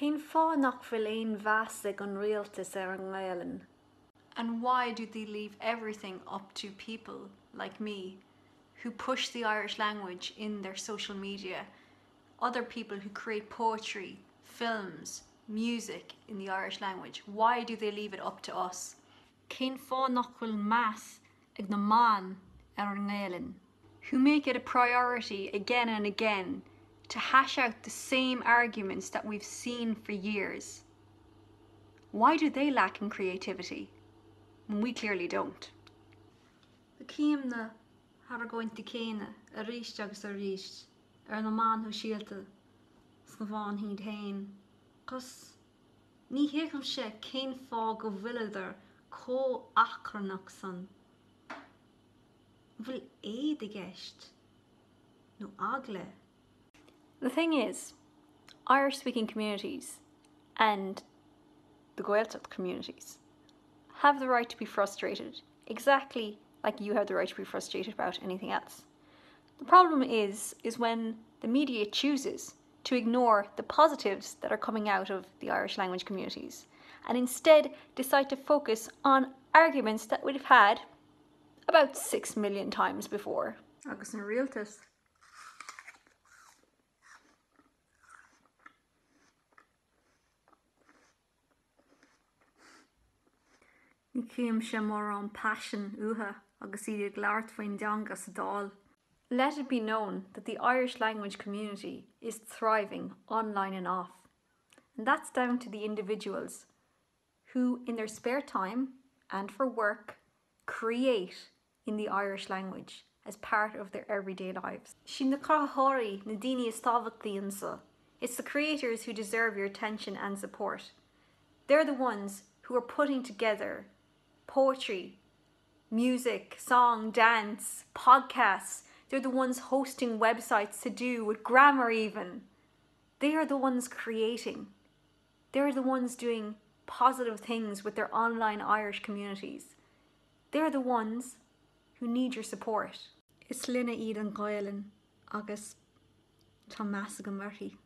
Cén fá nach bhfuil éon bheas ag an rialtas ar an Gaeilge? And why do they leave everything up to people like me who push the Irish language in their social media? Other people who create poetry, films, music in the Irish language. Why do they leave it up to us? Cén fá nach bhfuil Meas ag na man ar an Gaeilge, who make it a priority again and again to hash out the same arguments that we've seen for years. Why do they lack in creativity when we clearly don't? The cíamna har going to céine a ríist agus a ríist ar na man ho síalta sna bhain híd hain. Cos ní héagam sé cén fá go bhfuileidir có acranach san. Bhfuil éad a gceist nó agla. The thing is, Irish-speaking communities and the Gaeltacht communities have the right to be frustrated, exactly like you have the right to be frustrated about anything else. The problem is when the media chooses to ignore the positives that are coming out of the Irish language communities and instead decide to focus on arguments that we've had about 6 million times before. Agus na rialtas. Ní cíam sé mór an passion utha agus iad leart faoin deangas dál. Let it be known that the Irish language community is thriving online and off. And that's down to the individuals who, in their spare time and for work, create in the Irish language as part of their everyday lives. Sin na crachóirí na daoine is tábhachtí ansa. It's the creators who deserve your attention and support. They're the ones who are putting together poetry, music, song, dance, podcasts. They're the ones hosting websites to do with grammar even. They are the ones creating. They're the ones doing positive things with their online Irish communities. They're the ones who need your support. Is linne iad an Gaeilge agus tá meas go murthaí.